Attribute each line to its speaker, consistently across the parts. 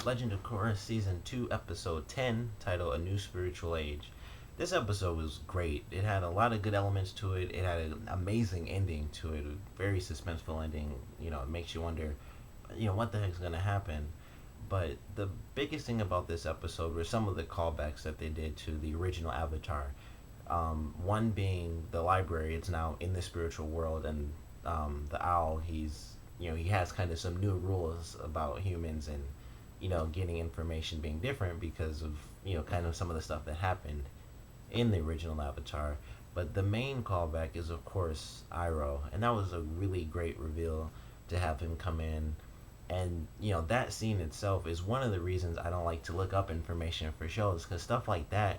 Speaker 1: Legend of Korra Season 2, Episode 10, titled A New Spiritual Age. This episode was great. It had a lot of good elements to it. It had an amazing ending to it, a very suspenseful ending. It makes you wonder, what the heck's going to happen. But the biggest thing about this episode were some of the callbacks that they did to the original Avatar. One being the library, it's now in the spiritual world, and the owl, he has kind of some new rules about humans and getting information being different because of kind of some of the stuff that happened in the original Avatar. But the main callback is of course Iroh, and that was a really great reveal to have him come in. And that scene itself is one of the reasons I don't like to look up information for shows, because stuff like that,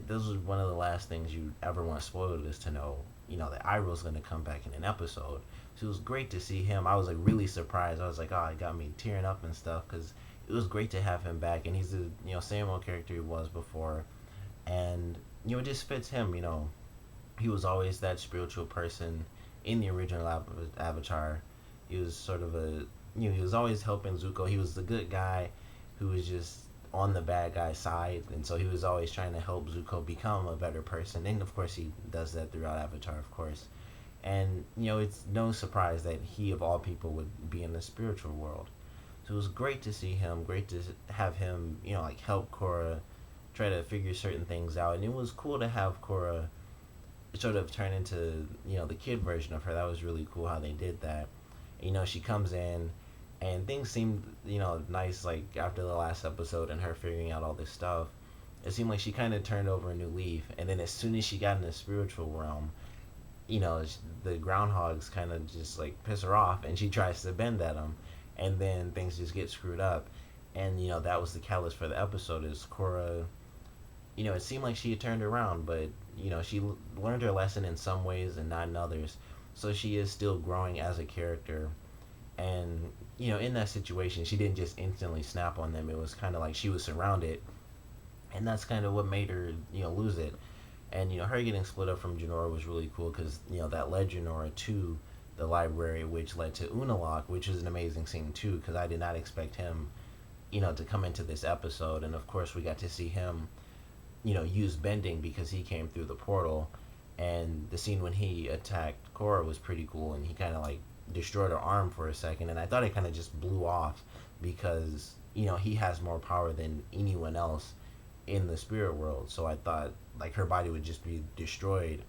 Speaker 1: this was one of the last things you ever want spoiled, is to know that Iroh's going to come back in an episode. So it was great to see him. I was like really surprised. I was like, oh, it got me tearing up and stuff, because it was great to have him back, and he's the same old character he was before, and it just fits him. He was always that spiritual person in the original Avatar. He was sort of he was always helping Zuko. He was the good guy who was just on the bad guy's side, and so he was always trying to help Zuko become a better person. And of course, he does that throughout Avatar, of course. And it's no surprise that he, of all people, would be in the spiritual world. So it was great to see him. Great to have him, like help Korra try to figure certain things out. And it was cool to have Korra sort of turn into the kid version of her. That was really cool how they did that. She comes in and things seemed nice, like after the last episode and her figuring out all this stuff. It seemed like she kind of turned over a new leaf, and then as soon as she got in the spiritual realm, the groundhogs kind of just like piss her off, and she tries to bend at them, and then things just get screwed up. And that was the catalyst for the episode. Is Korra, it seemed like she had turned around, but she learned her lesson in some ways and not in others. So she is still growing as a character. And in that situation, she didn't just instantly snap on them. It was kind of like she was surrounded, and that's kind of what made her lose it. And her getting split up from Jinora was really cool, because that led Jinora to the library, which led to Unalaq, which is an amazing scene too, because I did not expect him to come into this episode. And of course, we got to see him use bending because he came through the portal. And the scene when he attacked Korra was pretty cool, and he kind of like destroyed her arm for a second, and I thought it kind of just blew off, because he has more power than anyone else in the spirit world. So I thought like her body would just be destroyed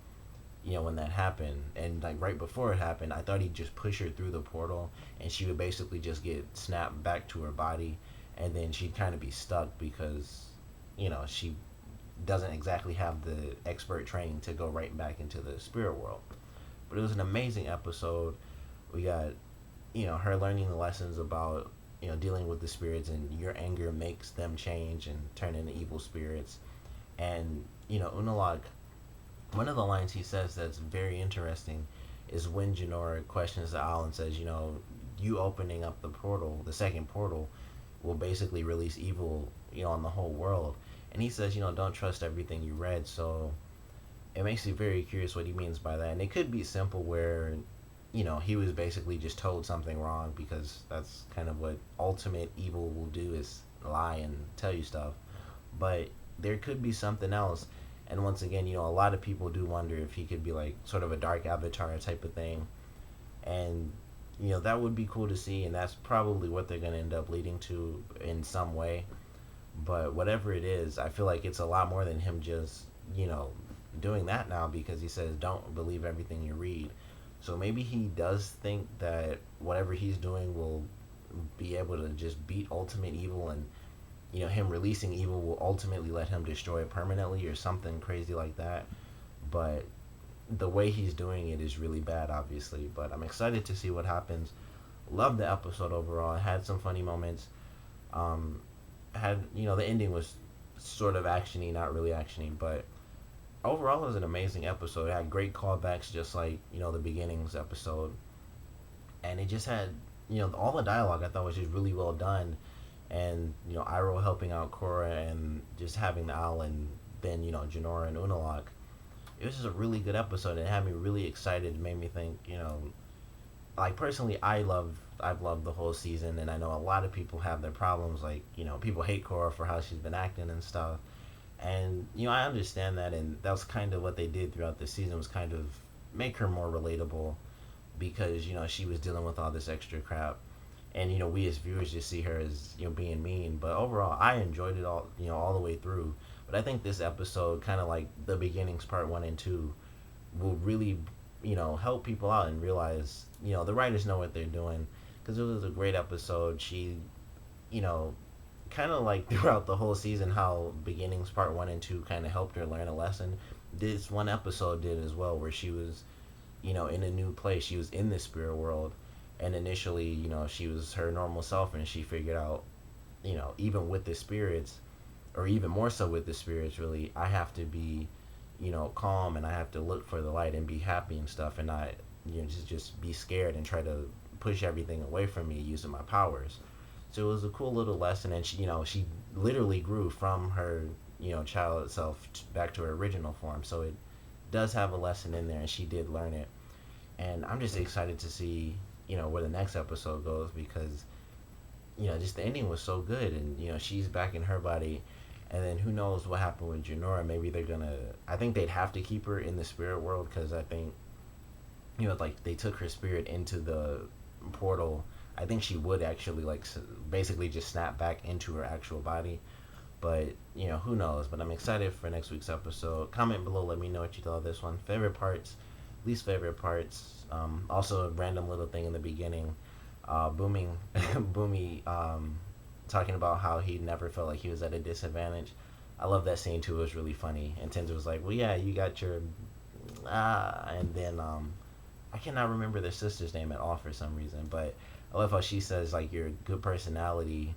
Speaker 1: when that happened. And like right before it happened, I thought he'd just push her through the portal, and she would basically just get snapped back to her body, and then she'd kind of be stuck because she doesn't exactly have the expert training to go right back into the spirit world. But it was an amazing episode. We got her learning the lessons about dealing with the spirits, and your anger makes them change and turn into evil spirits. And Unalaq, one of the lines he says that's very interesting is when Jinora questions the owl and says, you opening up the portal, the second portal, will basically release evil, on the whole world. And he says, don't trust everything you read. So it makes you very curious what he means by that. And it could be simple where, he was basically just told something wrong, because that's kind of what ultimate evil will do, is lie and tell you stuff. But there could be something else. And once again, a lot of people do wonder if he could be like sort of a dark avatar type of thing. And, that would be cool to see. And that's probably what they're going to end up leading to in some way. But whatever it is, I feel like it's a lot more than him just, doing that now, because he says, don't believe everything you read. So maybe he does think that whatever he's doing will be able to just beat ultimate evil, and him releasing evil will ultimately let him destroy it permanently, or something crazy like that. But the way he's doing it is really bad, obviously. But I'm excited to see what happens. Love the episode overall. It had some funny moments. Um, had the ending was sort of actiony, not really actiony, but overall it was an amazing episode. It had great callbacks, just like the beginnings episode, and it just had all the dialogue I thought was just really well done. And Iroh helping out Korra, and just having the owl, and then Jinora and Unalaq. It was just a really good episode. It had me really excited. It made me think like personally, I've loved the whole season, and I know a lot of people have their problems. Like, people hate Korra for how she's been acting and stuff, and I understand that, and that was kind of what they did throughout the season, was kind of make her more relatable, because she was dealing with all this extra crap, and we as viewers just see her as being mean. But overall, I enjoyed it all, all the way through. But I think this episode, kind of like the beginnings part 1 and 2, will really help people out and realize the writers know what they're doing, because it was a great episode. She you know kind of like throughout the whole season, how beginnings part 1 and 2 kind of helped her learn a lesson. This one episode did as well, where she was in a new place. She was in the spirit world, and initially she was her normal self, and she figured out even with the spirits, or even more so with the spirits, really, I have to be calm, and I have to look for the light and be happy and stuff, and not just be scared and try to push everything away from me using my powers. So it was a cool little lesson, and she literally grew from her child self back to her original form. So it does have a lesson in there, and she did learn it. And I'm just excited to see where the next episode goes, because just the ending was so good, and she's back in her body. And then who knows what happened with Janora? Maybe they're gonna. I think they'd have to keep her in the spirit world, because I think like they took her spirit into the portal. I think she would actually like basically just snap back into her actual body. But who knows? But I'm excited for next week's episode. Comment below, let me know what you thought of this one. Favorite parts, least favorite parts. Also a random little thing in the beginning. Booming, Boomy, talking about how he never felt like he was at a disadvantage. I love that scene too. It was really funny. And Tenzin was like, "Well, yeah, you got your and then I cannot remember their sister's name at all for some reason, but I love how she says like your good personality,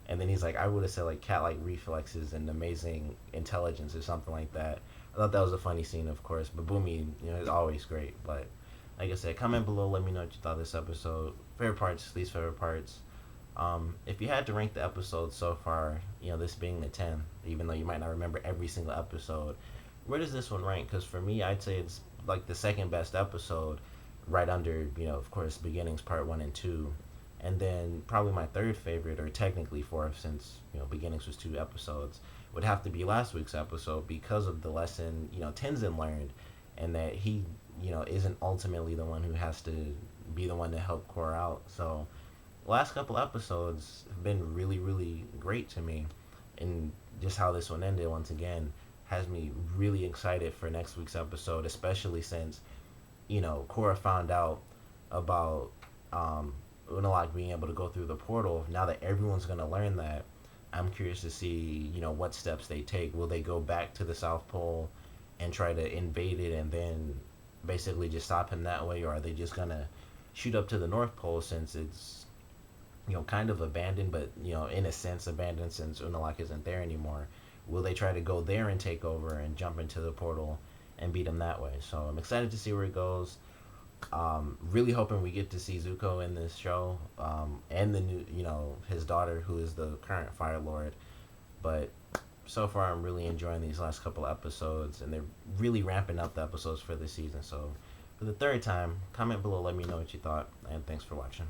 Speaker 1: and then he's like, I would have said like cat-like reflexes and amazing intelligence or something like that. I thought that was a funny scene, of course, but Boomy, is always great. But like I said, comment below, let me know what you thought of this episode. Favorite parts, least favorite parts. If you had to rank the episodes so far, this being the 10, even though you might not remember every single episode, where does this one rank? Because for me, I'd say it's like the second best episode, right under, of course, beginnings part 1 and 2. And then probably my third favorite, or technically fourth, since, beginnings was 2 episodes, would have to be last week's episode, because of the lesson, Tenzin learned, and that he, isn't ultimately the one who has to be the one to help Korra out. So, last couple episodes have been really, really great to me. And just how this one ended, once again, has me really excited for next week's episode, especially since, Korra found out about Unalaq being able to go through the portal. Now that everyone's going to learn that, I'm curious to see, what steps they take. Will they go back to the South Pole and try to invade it and then basically just stop him that way? Or are they just going to shoot up to the North Pole, since it's, kind of abandoned, but, in a sense abandoned, since Unalaq isn't there anymore? Will they try to go there and take over and jump into the portal and beat him that way? So I'm excited to see where it goes. Really hoping we get to see Zuko in this show, and the new, his daughter, who is the current Fire Lord. But so far, I'm really enjoying these last couple episodes, and they're really ramping up the episodes for this season. So for the third time, comment below, let me know what you thought, and thanks for watching.